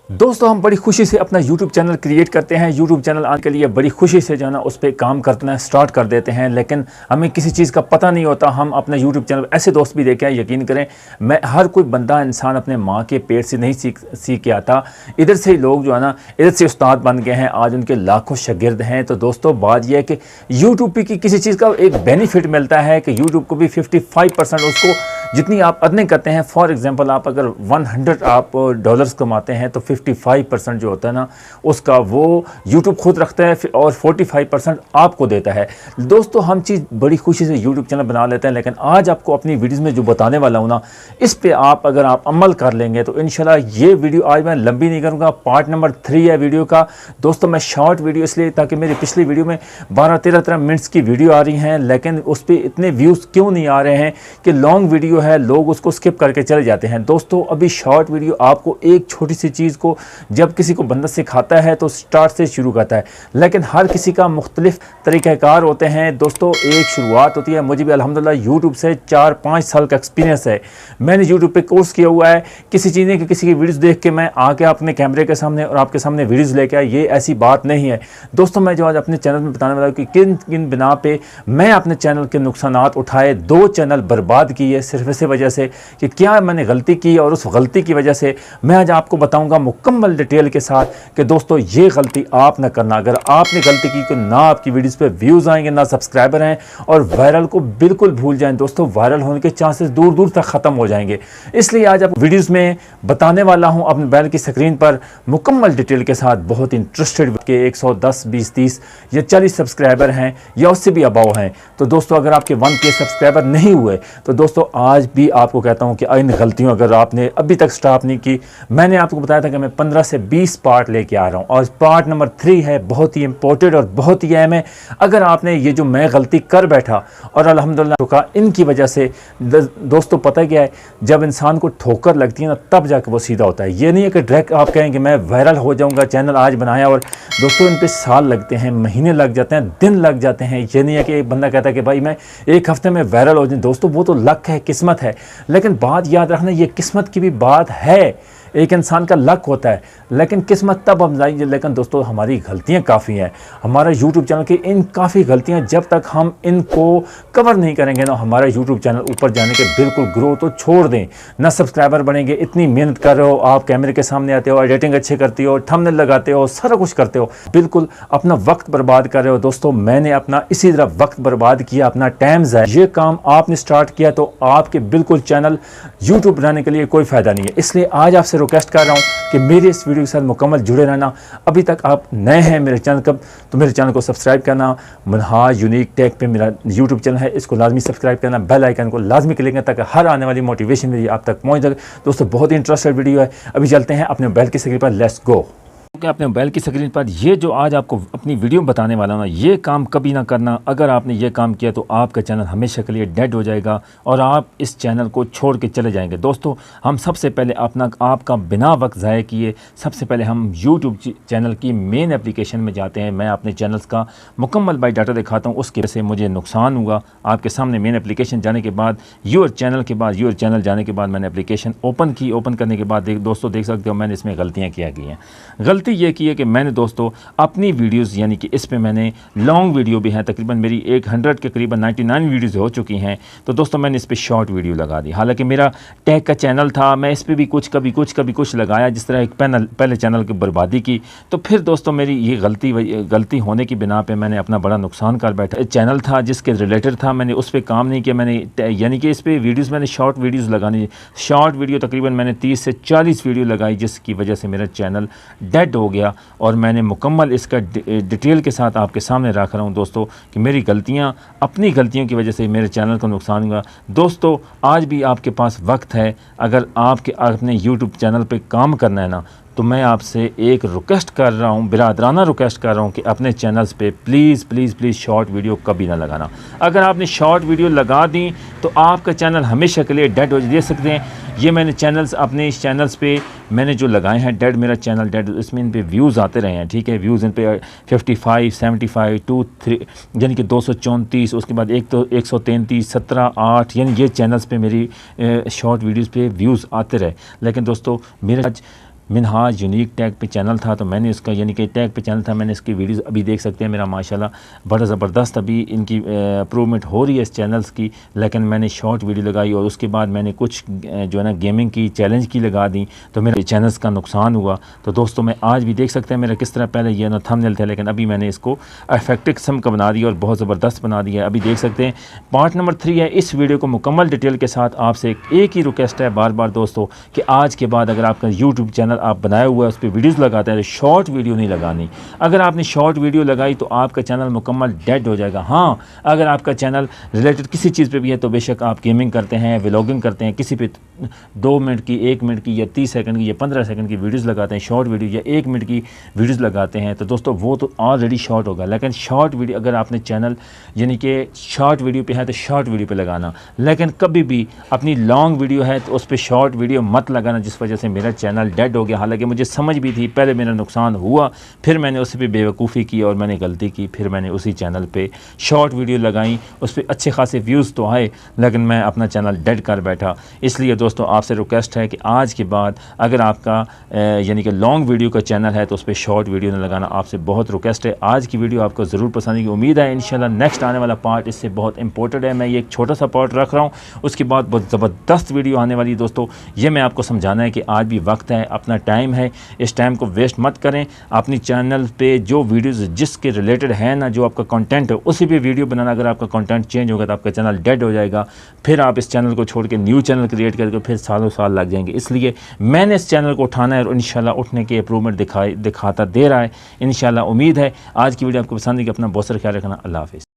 दोस्तों हम बड़ी खुशी से अपना YouTube चैनल क्रिएट करते हैं। YouTube चैनल आने के लिए बड़ी खुशी से जो है ना उस पर काम करना स्टार्ट कर देते हैं, लेकिन हमें किसी चीज़ का पता नहीं होता। हम अपना YouTube चैनल ऐसे दोस्त भी देखे हैं, यकीन करें मैं हर कोई बंदा इंसान अपने माँ के पेट से नहीं सीख के आता। इधर से ही लोग जो है ना इधर से उस्ताद बन गए हैं, आज उनके लाखों शागिर्द हैं। तो दोस्तों बात यह है कि यूट्यूब की किसी चीज़ का एक बेनिफिट मिलता है कि यूट्यूब को भी 55% उसको जितनी आप अर्निंग करते हैं, फॉर एग्जांपल आप अगर 100 आप डॉलर्स कमाते हैं तो 55% जो होता है ना उसका वो यूट्यूब खुद रखता है और 45% आपको देता है। दोस्तों हम चीज़ बड़ी खुशी से यूट्यूब चैनल बना लेते हैं, लेकिन आज आपको अपनी वीडियोज़ में जो बताने वाला हूँ ना इस पर आप अगर आप अमल कर लेंगे तो इंशाल्लाह ये वीडियो आज मैं लंबी नहीं करूँगा। पार्ट नंबर 3 है वीडियो का। दोस्तों मैं शॉर्ट वीडियो इसलिए ताकि मेरी पिछली वीडियो में 12-13 मिनट्स की वीडियो आ रही हैं, लेकिन उस पर इतने व्यूज़ क्यों नहीं आ रहे हैं कि लॉन्ग वीडियो है, लोग उसको स्किप करके चले जाते हैं। दोस्तों अभी शॉर्ट वीडियो आपको एक छोटी सी चीज़ को जब किसी को बंदा सिखाता है तो स्टार्ट से शुरू करता है, लेकिन हर किसी का मुख्तलिफ तरीक़ाकार होते हैं। दोस्तों एक शुरुआत होती है। मुझे भी अल्हम्दुलिल्लाह यूट्यूब से 4-5 साल का एक्सपीरियंस है। मैंने यूट्यूब पे कोर्स किया हुआ है। किसी चीज़ ने किसी की वीडियोज़ देख के मैं आके अपने कैमरे के सामने और आपके सामने वीडियोज़ लेके आया, ये ऐसी बात नहीं है। दोस्तों मैं जो आज अपने चैनल में बताने वाला हूँ कि किन किन बिना पे मैं अपने चैनल के नुकसानात उठाए, 2 चैनल बर्बाद किए सिर्फ इसी वजह से कि क्या मैंने गलती की, और उस गलती की वजह से मैं आज आपको बताऊंगा मुकम्मल डिटेल के साथ कि दोस्तों ये गलती आप ना करना। अगर आपने गलती की तो ना आपकी वीडियोस पे व्यूज़ आएंगे, ना सब्सक्राइबर हैं, और वायरल को बिल्कुल भूल जाएं। दोस्तों वायरल होने के चांसेस दूर दूर तक ख़त्म हो जाएंगे। इसलिए आज आप वीडियोज़ में बताने वाला हूँ अपने मोबाइल की स्क्रीन पर मुकम्मल डिटेल के साथ। बहुत इंटरेस्टेड के 110, 20, 30 या 40 सब्सक्राइबर हैं या उससे भी अबाव हैं। तो दोस्तों अगर आपके 1K सब्सक्राइबर नहीं हुए तो दोस्तों आज भी आपको कहता हूं कि इन गलतियों अगर आपने अभी तक स्टॉप नहीं की, मैंने आपको बताया था कि मैं 15 से 20 पार्ट लेके आ रहा हूं, और पार्ट नंबर 3 है, बहुत ही इंपॉर्टेंट और बहुत ही अहम है। अगर आपने ये जो मैं गलती कर बैठा और अल्हम्दुलिल्लाह इनकी वजह से दोस्तों पता क्या है, जब इंसान को ठोकर लगती है ना तब जाकर वो सीधा होता है। ये नहीं है कि डायरेक्ट आप कहें कि मैं वायरल हो जाऊंगा, चैनल आज बनाया, और दोस्तों इन पे साल लगते हैं, महीने लग जाते हैं, दिन लग जाते हैं। ये नहीं है कि एक बंदा कहता है कि भाई मैं एक हफ्ते में वायरल हो जाऊँ। दोस्तों वो तो लक है, किस्मत है, लेकिन बात याद रखना ये किस्मत की भी बात है। एक इंसान का लक होता है, लेकिन किस्मत तब हम जाएंगे। लेकिन दोस्तों हमारी गलतियां काफ़ी हैं, हमारा यूट्यूब चैनल की इन काफ़ी गलतियां, जब तक हम इनको कवर नहीं करेंगे ना हमारा यूट्यूब चैनल ऊपर जाने के बिल्कुल ग्रो तो छोड़ दें, ना सब्सक्राइबर बनेंगे। इतनी मेहनत कर रहे हो, आप कैमरे के सामने आते हो, एडिटिंग अच्छे करते हो, थंबनेल लगाते हो, सारा कुछ करते हो, बिल्कुल अपना वक्त बर्बाद कर रहे हो। दोस्तों मैंने अपना इसी तरह वक्त बर्बाद किया, अपना टाइम है, ये काम आपने स्टार्ट किया तो आपके बिल्कुल चैनल यूट्यूब बनाने के लिए कोई फ़ायदा नहीं है। इसलिए आज आपसे रिक्वेस्ट कर रहा हूं कि मेरे इस वीडियो के साथ मुकम्मल जुड़े रहना। अभी तक आप नए हैं मेरे चैनल का तो मेरे चैनल को सब्सक्राइब करना। मनहाज यूनिक टेक पे मेरा यूट्यूब चैनल है, इसको लाजमी सब्सक्राइब करना, बेल आइकन को लाजमी क्लिक करना ताकि हर आने वाली मोटिवेशन मेरी आप तक पहुंच जाए। दोस्तों बहुत ही इंटरेस्टेड वीडियो है। अभी चलते हैं अपने मोबाइल की स्क्रीन पर, लेट्स गो। कि अपने मोबाइल की स्क्रीन पर ये जो आज आपको अपनी वीडियो बताने वाला ना, ये काम कभी ना करना। अगर आपने ये काम किया तो आपका चैनल हमेशा के लिए डेड हो जाएगा और आप इस चैनल को छोड़ के चले जाएंगे। दोस्तों हम सबसे पहले आपका बिना वक्त ज़ाय किए सबसे पहले हम यूट्यूब चैनल की मेन एप्लीकेशन में जाते हैं। मैं अपने चैनल्स का मुकम्मल बायोडाटा दिखाता हूँ, उसकी वजह से मुझे नुकसान हुआ। आपके सामने मेन एप्लीकेशन जाने के बाद यूर चैनल जाने के बाद मैंने एप्लीकेशन ओपन की। ओपन करने के बाद दोस्तों देख सकते हो मैंने इसमें गलतियाँ किया गई हैं। गलती ये की है कि मैंने दोस्तों अपनी वीडियोस यानी कि इस पे मैंने लॉन्ग वीडियो भी है, तकरीबन मेरी 100 के करीबन 99 वीडियोस हो चुकी हैं। तो दोस्तों मैंने इस पे शॉर्ट वीडियो लगा दी। हालांकि मेरा टेक का चैनल था, मैं इस पे भी कभी कुछ लगाया, जिस तरह एक पहले चैनल की बर्बादी की। तो फिर दोस्तों मेरी ये गलती होने की बिना पे मैंने अपना बड़ा नुकसान कर बैठा। चैनल था जिसके रिलेटेड था, मैंने उस पर काम नहीं किया। मैंने यानी कि इस पर वीडियोज़ मैंने शॉर्ट वीडियोज़ लगानी, शॉर्ट वीडियो तकरीबन मैंने 30 से 40 वीडियो लगाई, जिसकी वजह से मेरा चैनल डेड हो गया। और मैंने मुकम्मल इसका डिटेल के साथ आपके सामने रख रहा हूँ दोस्तों कि मेरी गलतियाँ, अपनी गलतियों की वजह से मेरे चैनल को नुकसान हुआ। दोस्तों आज भी आपके पास वक्त है, अगर अपने यूट्यूब चैनल पे काम करना है ना, तो मैं आपसे एक रिक्वेस्ट कर रहा हूँ, बिरादराना रिक्वेस्ट कर रहा हूँ कि अपने चैनल्स पे प्लीज़ शॉर्ट वीडियो कभी ना लगाना। अगर आपने शॉर्ट वीडियो लगा दी तो आपका चैनल हमेशा के लिए डेड हो दे सकते हैं। ये मैंने चैनल्स अपने इस चैनल्स पे मैंने जो लगाए हैं डेड, मेरा चैनल डेड, इसमें इन पे व्यूज़ आते रहे हैं, ठीक है। व्यूज़ इन पे 55, 75, 2, 3 यानी कि 234, उसके बाद 133, 17, 8 यानी ये चैनल्स पे मेरी शॉर्ट वीडियोज़ पे व्यूज़ आते रहे। लेकिन दोस्तों मेरा आज मिनहाज यूनिक टैग पे चैनल था, तो मैंने इसका यानी कि टैग पे चैनल था, मैंने इसकी वीडियोस अभी देख सकते हैं मेरा माशाल्लाह बड़ा ज़बरदस्त अभी इनकी इम्प्रूवमेंट हो रही है इस चैनल्स की। लेकिन मैंने शॉर्ट वीडियो लगाई और उसके बाद मैंने कुछ जो है ना गेमिंग की चैलेंज की लगा दी, तो मेरे चैनल्स का नुकसान हुआ। तो दोस्तों मैं आज भी देख सकते हैं मेरा किस तरह पहले ये ना थंबनेल थे, लेकिन अभी मैंने इसको इफेक्टिव किस्म का बना दिया और बहुत ज़बरदस्त बना दिया है। अभी देख सकते हैं पार्ट नंबर 3 है। इस वीडियो को मुकम्मल डिटेल के साथ आपसे एक ही रिक्वेस्ट है बार बार दोस्तों कि आज के बाद अगर आपका यूट्यूब चैनल आप बनाया हुआ है उस पर वीडियोज़ लगाते हैं तो शॉर्ट वीडियो नहीं लगानी। अगर आपने शॉर्ट वीडियो लगाई तो आपका चैनल मुकम्मल डेड हो जाएगा। हाँ, अगर आपका चैनल रिलेटेड किसी चीज़ पे भी है तो बेशक आप गेमिंग करते हैं, व्लॉगिंग करते हैं, किसी पे 2 मिनट की, 1 मिनट की या 30 सेकंड की या 15 सेकंड की वीडियोज़ लगाते हैं, शॉर्ट वीडियो या 1 मिनट की वीडियोज़ लगाते हैं, तो दोस्तों वो तो ऑलरेडी शॉर्ट होगा। लेकिन शॉर्ट वीडियो अगर आपने चैनल यानी कि शॉर्ट वीडियो पे है तो शॉर्ट वीडियो पे लगाना, लेकिन कभी भी अपनी लॉन्ग वीडियो है तो उस पर शॉर्ट वीडियो मत लगाना, जिस वजह से मेरा चैनल डेड हो गया। हालांकि मुझे समझ भी थी, पहले मेरा नुकसान हुआ, फिर मैंने उस पर बेवकूफ़ी की और मैंने गलती की, फिर मैंने उसी चैनल पे शॉर्ट वीडियो लगाई, उस पर अच्छे खासे व्यूज़ तो आए, लेकिन मैं अपना चैनल डेड कर बैठा। इसलिए दोस्तों आपसे रिक्वेस्ट है कि आज के बाद अगर आपका यानी कि लॉन्ग वीडियो का चैनल है तो उस पर शॉर्ट वीडियो न लगाना, आपसे बहुत रिक्वेस्ट है। आज की वीडियो आपको ज़रूर पसंद आएगी, उम्मीद है इंशाल्लाह नेक्स्ट आने वाला पार्ट इससे बहुत इंपॉर्टेंट है। मैं ये एक छोटा सा पार्ट रख रहा हूँ, उसके बाद बहुत ज़बरदस्त वीडियो आने वाली है दोस्तों। ये मैं आपको समझाना है कि आज भी वक्त है, अपना टाइम है, इस टाइम को वेस्ट मत करें। अपनी चैनल पे जो वीडियोस जिसके रिलेटेड है ना, जो आपका कंटेंट है उसी पे वीडियो बनाना। अगर आपका कंटेंट चेंज होगा तो आपका चैनल डेड हो जाएगा, फिर आप इस चैनल को छोड़ के न्यू चैनल क्रिएट करके फिर सालों साल लग जाएंगे। इसलिए मैंने इस चैनल को उठाना है और इंशाल्लाह उठने के इंप्रूवमेंट दिखाता दे रहा है इंशाल्लाह। उम्मीद है आज की वीडियो आपको पसंद है कि अपना बहुत सारा ख्याल रखना। अल्लाह हाफिज़।